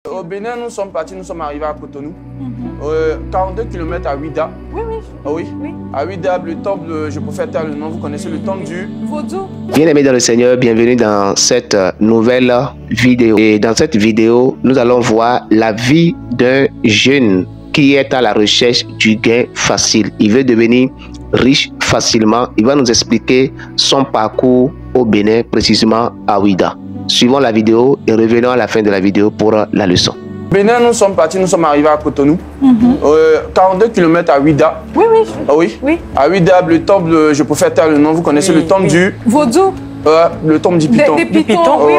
Au Bénin, nous sommes partis, nous sommes arrivés à Cotonou. 42 km à Ouida. Oui, oui. Ah oui. À Ouida, le temple, je préfère taire le nom, vous connaissez le temple du Vaudou. Bien-aimés dans le Seigneur, bienvenue dans cette nouvelle vidéo. Et dans cette vidéo, nous allons voir la vie d'un jeune qui est à la recherche du gain facile. Il veut devenir riche facilement. Il va nous expliquer son parcours au Bénin, précisément à Ouida. Suivons la vidéo et revenons à la fin de la vidéo pour la leçon. Bénin, nous sommes partis, nous sommes arrivés à Cotonou. 42 km à Ouida. Oui, oui. Ah oui. Oui. À Ouida, le temple, je préfère taire le nom, vous connaissez le temple du Vaudou. le temple du Python. Des pitons, oui.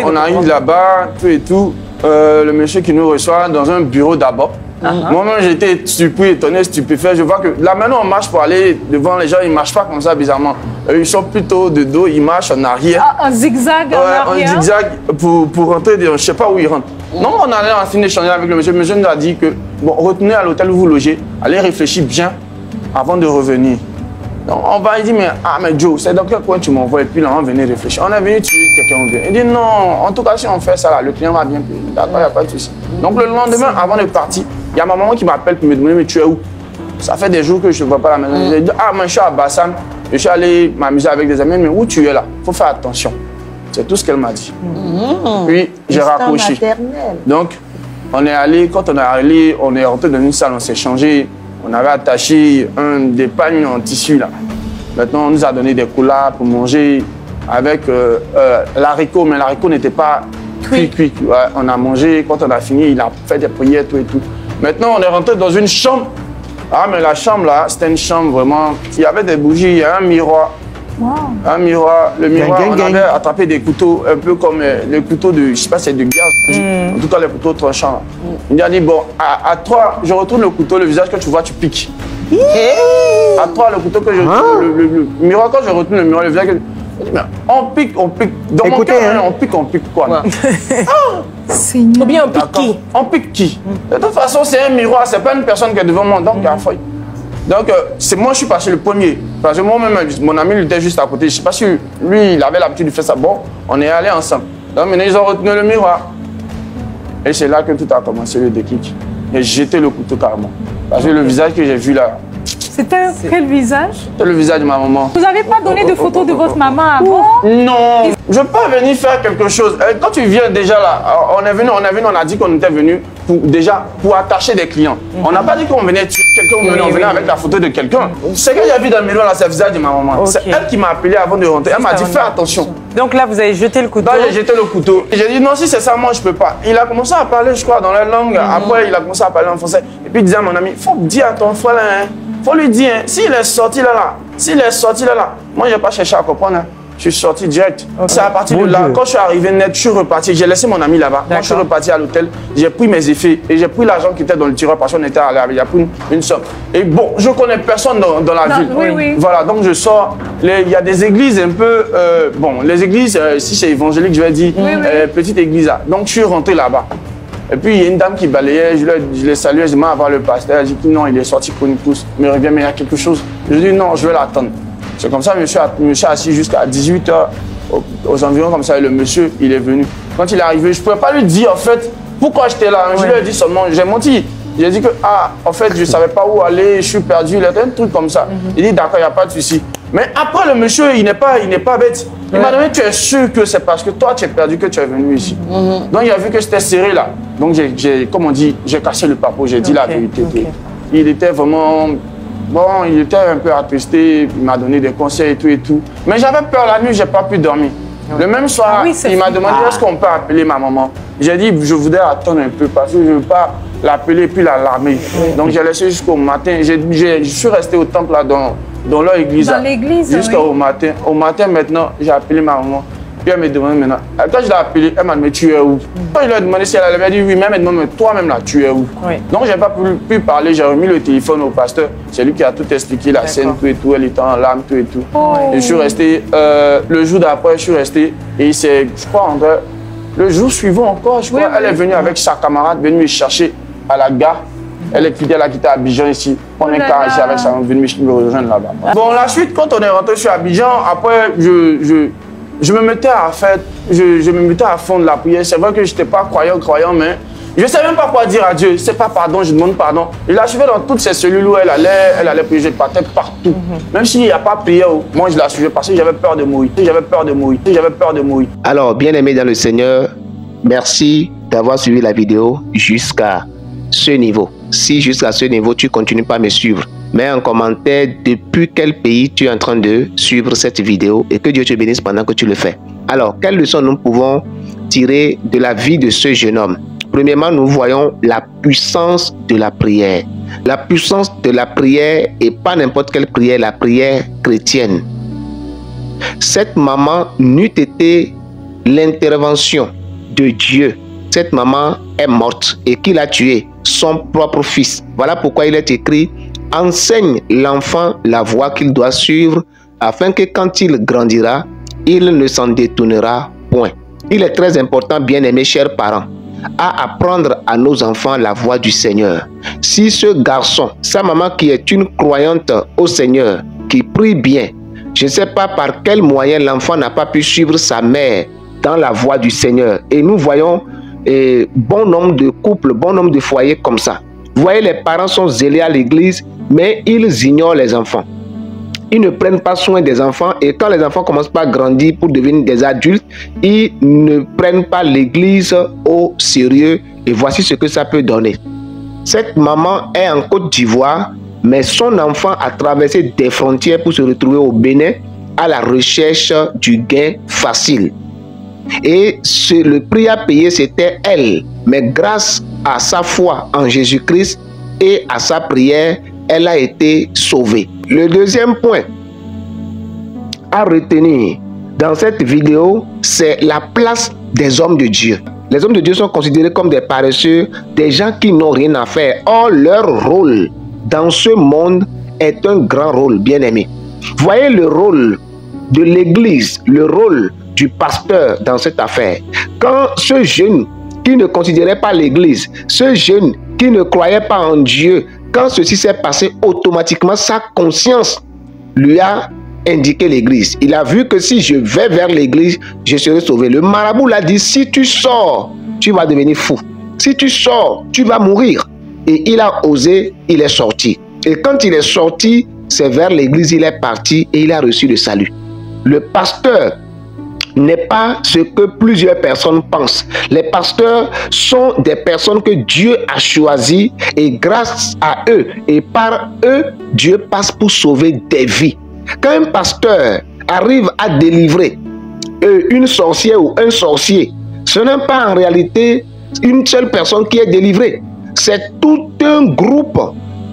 On arrive là-bas, tout et tout. Le monsieur qui nous reçoit dans un bureau d'abord. Moi-même, j'étais surpris, étonné, stupéfait. Je vois que là, maintenant, on marche pour aller devant les gens. Ils ne marchent pas comme ça, bizarrement. Ils sont plutôt de dos, ils marchent en arrière. Ah, un zigzag en arrière. Un zigzag pour rentrer, je ne sais pas où ils rentrent. Non, on allait en fin d'échanger avec le monsieur. Le monsieur nous a dit que, bon, retenez à l'hôtel où vous logez, allez réfléchir bien avant de revenir. Donc, on va, il dit, mais Joe, c'est dans quel coin tu m'envoies? Et puis là, on venait réfléchir. On est venu tuer quelqu'un. Il dit, non, en tout cas, si on fait ça, là, le client va bien payer. D'accord, il n'y a pas de souci. Donc, le lendemain, avant de partir, il y a ma maman qui m'appelle pour me demander, mais tu es où? Ça fait des jours que je ne vois pas la maison. J'ai dit, moi, je suis à Bassam. Je suis allé m'amuser avec des amis, mais où tu es là? Il faut faire attention. C'est tout ce qu'elle m'a dit. Puis, j'ai raccroché. Donc, on est allé, quand on est allé, on est rentré dans une salle, on s'est changé. On avait attaché des pagnes en tissu là. Maintenant, on nous a donné des colas pour manger avec l'haricot, mais l'haricot n'était pas cuit. Ouais, on a mangé, quand on a fini, il a fait des prières, tout et tout. Maintenant, on est rentré dans une chambre. Ah, mais la chambre là, c'était une chambre vraiment. Il y avait des bougies, il y a un miroir. Wow. Un miroir. Le miroir, on avait attrapé des couteaux, un peu comme les couteaux de, je sais pas, c'est de gaz. En tout cas, les couteaux tranchants. Il a dit, bon, à toi, je retourne le couteau, le visage que tu vois, tu piques. À toi, le couteau que je retourne, le miroir, quand je retourne le miroir, le visage que on pique. Dans mon cœur, on pique quoi? Ou bien on pique qui? On pique qui? De toute façon, c'est un miroir, c'est pas une personne qui est devant moi, donc il y a faille. Donc, c'est moi, je suis passé le premier. Parce que moi-même, mon ami, il était juste à côté. Je ne sais pas si lui, il avait l'habitude de faire ça. Bon, on est allés ensemble. Donc, maintenant, ils ont retenu le miroir. Et c'est là que tout a commencé, le déclic. J'ai jeté le couteau carrément. Parce que le visage que j'ai vu là. C'était quel visage? C'était le visage de ma maman. Vous n'avez pas donné de photos de votre maman avant? Non. Je ne peux pas venir faire quelque chose. Quand tu viens déjà là, on a dit qu'on était venu pour attacher des clients. On n'a pas dit qu'on venait tuer quelqu'un, on venait avec la photo de quelqu'un. Ce que j'ai vu dans le miroir là, c'est le visage de ma maman. C'est elle qui m'a appelé avant de rentrer. Elle m'a dit, fais attention. Donc là, vous avez jeté le couteau? Là, j'ai jeté le couteau. J'ai dit, non, si c'est ça, moi, je ne peux pas. Il a commencé à parler, je crois, dans la langue. Après, il a commencé à parler en français. Et puis, il disait à mon ami, il faut dire à ton frère, hein. Faut lui dire, hein, s'il est sorti là, moi, je n'ai pas cherché à comprendre. Hein. Je suis sorti direct. C'est à partir de là, quand je suis arrivé net, je suis reparti. J'ai laissé mon ami là-bas. Quand je suis reparti à l'hôtel, j'ai pris mes effets et j'ai pris l'argent qui était dans le tiroir parce qu'on était allé, il y a pris une somme. Et bon, je ne connais personne dans la ville. Oui. Voilà, donc je sors. Il y a des églises un peu. Bon, les églises, si c'est évangélique, je vais dire, petite église là. Donc je suis rentré là-bas. Et puis, il y a une dame qui balayait, je l'ai salué, je demande à voir le pasteur. Elle dit que non, il est sorti pour une course. Mais il revient, mais il y a quelque chose. Je dis non, je vais l'attendre. C'est comme ça, je me suis assis jusqu'à 18 h aux environs, comme ça, et le monsieur, il est venu. Quand il est arrivé, je ne pouvais pas lui dire, en fait, pourquoi j'étais là. Je lui ai dit seulement, j'ai menti. J'ai dit que, en fait, je ne savais pas où aller, je suis perdu, il y a un truc comme ça. Il dit, d'accord, il n'y a pas de souci. Mais après, le monsieur, il n'est pas bête. Il m'a demandé, tu es sûr que c'est parce que toi, tu es perdu que tu es venu ici. Donc, il a vu que c'était serré là. Donc, comme on dit, j'ai cassé le papeau, j'ai dit la vérité. Il était vraiment... Bon, il était un peu attristé, il m'a donné des conseils et tout. Mais j'avais peur la nuit, je n'ai pas pu dormir. Le même soir, il m'a demandé est-ce qu'on peut appeler ma maman. J'ai dit je voudrais attendre un peu parce que je ne veux pas l'appeler puis l'alarmer. Donc j'ai laissé jusqu'au matin. Je suis resté au temple là dans leur église. Dans l'église, jusqu'au matin. Au matin maintenant, j'ai appelé ma maman. Puis elle me demande maintenant. Quand je l'ai appelée, elle m'a dit mais tu es où? Quand je lui ai demandé si elle avait dit oui, mais elle m'a demandé mais toi-même là, tu es où? Donc j'ai pas pu parler, j'ai remis le téléphone au pasteur. C'est lui qui a tout expliqué, la scène, tout et tout, elle était en larmes, tout et tout. Et je suis resté, le jour d'après, je suis resté, et c'est, je crois, le jour suivant encore, je crois, elle est venue avec sa camarade, venue me chercher à la gare. Elle est quitté, elle a quitté Abidjan ici. On est car ici avec sa venue me rejoindre là-bas. Bon, la suite, quand on est rentré sur Abidjan, après, je me mettais à faire, je me mettais à fond de la prière. C'est vrai que je n'étais pas croyant, mais Je ne sais même pas quoi dire à Dieu. C'est pas pardon, je demande pardon. Je la suivais dans toutes ces cellules où elle allait prier, je partais partout. Même s'il n'y a pas prière, moi je la suivais parce que j'avais peur de mourir. J'avais peur de mourir. J'avais peur de mourir. Alors, bien aimé dans le Seigneur, merci d'avoir suivi la vidéo jusqu'à ce niveau. Si jusqu'à ce niveau, tu continues pas à me suivre, mets un commentaire depuis quel pays tu es en train de suivre cette vidéo et que Dieu te bénisse pendant que tu le fais. Alors, quelles leçons nous pouvons tirer de la vie de ce jeune homme? Premièrement, nous voyons la puissance de la prière. La puissance de la prière et pas n'importe quelle prière, la prière chrétienne. Cette maman n'eût été l'intervention de Dieu. Cette maman est morte et qui l'a tué? Son propre fils. Voilà pourquoi il est écrit: enseigne l'enfant la voie qu'il doit suivre afin que quand il grandira, il ne s'en détournera point. Il est très important, bien aimés chers parents, à apprendre à nos enfants la voie du Seigneur. Si ce garçon, sa maman qui est une croyante au Seigneur, qui prie bien, je ne sais pas par quel moyen l'enfant n'a pas pu suivre sa mère dans la voie du Seigneur. Et nous voyons bon nombre de couples, bon nombre de foyers comme ça. Vous voyez, les parents sont zélés à l'église, mais ils ignorent les enfants. Ils ne prennent pas soin des enfants et quand les enfants commencent pas à grandir pour devenir des adultes, ils ne prennent pas l'église au sérieux et voici ce que ça peut donner. Cette maman est en Côte d'Ivoire, mais son enfant a traversé des frontières pour se retrouver au Bénin à la recherche du gain facile. Et le prix à payer, c'était elle. Mais grâce à sa foi en Jésus-Christ et à sa prière, elle a été sauvée. Le deuxième point à retenir dans cette vidéo, c'est la place des hommes de Dieu. Les hommes de Dieu sont considérés comme des paresseux, des gens qui n'ont rien à faire. Or, leur rôle dans ce monde est un grand rôle, bien aimé. Voyez le rôle de l'Église, le rôle du pasteur dans cette affaire. Quand ce jeune qui ne considérait pas l'Église, ce jeune qui ne croyait pas en Dieu, quand ceci s'est passé, automatiquement sa conscience lui a indiqué l'Église. Il a vu que si je vais vers l'Église, je serai sauvé. Le marabout l'a dit: si tu sors, tu vas devenir fou. Si tu sors, tu vas mourir. Et il a osé, il est sorti. Et quand il est sorti, c'est vers l'Église, il est parti et il a reçu le salut. Le pasteur n'est pas ce que plusieurs personnes pensent. Les pasteurs sont des personnes que Dieu a choisies et grâce à eux et par eux, Dieu passe pour sauver des vies. Quand un pasteur arrive à délivrer une sorcière ou un sorcier, ce n'est pas en réalité une seule personne qui est délivrée. C'est tout un groupe.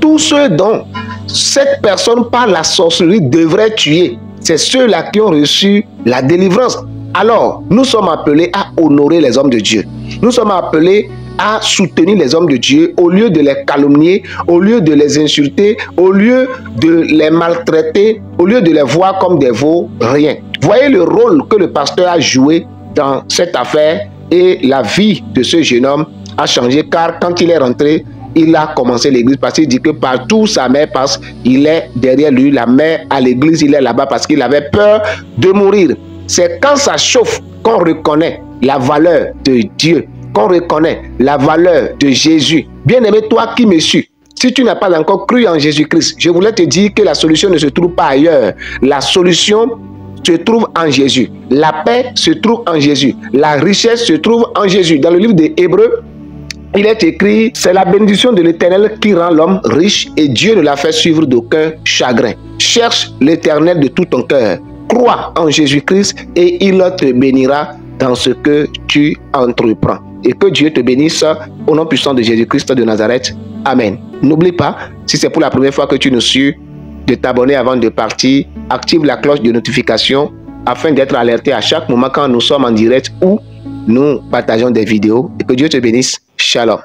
Tous ceux dont cette personne par la sorcellerie devrait tuer, c'est ceux-là qui ont reçu la délivrance. Alors, nous sommes appelés à honorer les hommes de Dieu. Nous sommes appelés à soutenir les hommes de Dieu au lieu de les calomnier, au lieu de les insulter, au lieu de les maltraiter, au lieu de les voir comme des veaux, rien. Voyez le rôle que le pasteur a joué dans cette affaire et la vie de ce jeune homme a changé car quand il est rentré, il a commencé l'église parce qu'il dit que partout où sa mère passe, il est derrière lui. La mère à l'église, il est là-bas parce qu'il avait peur de mourir. C'est quand ça chauffe qu'on reconnaît la valeur de Dieu, qu'on reconnaît la valeur de Jésus. Bien-aimé, toi qui me suis, si tu n'as pas encore cru en Jésus-Christ, je voulais te dire que la solution ne se trouve pas ailleurs. La solution se trouve en Jésus. La paix se trouve en Jésus. La richesse se trouve en Jésus. Dans le livre des Hébreux, il est écrit: c'est la bénédiction de l'Éternel qui rend l'homme riche et Dieu ne l'a fait suivre d'aucun chagrin. Cherche l'Éternel de tout ton cœur. Crois en Jésus-Christ et il te bénira dans ce que tu entreprends. Et que Dieu te bénisse au nom puissant de Jésus-Christ de Nazareth. Amen. N'oublie pas, si c'est pour la première fois que tu nous suis, de t'abonner avant de partir. Active la cloche de notification afin d'être alerté à chaque moment quand nous sommes en direct ou nous partageons des vidéos. Et que Dieu te bénisse. Shalom.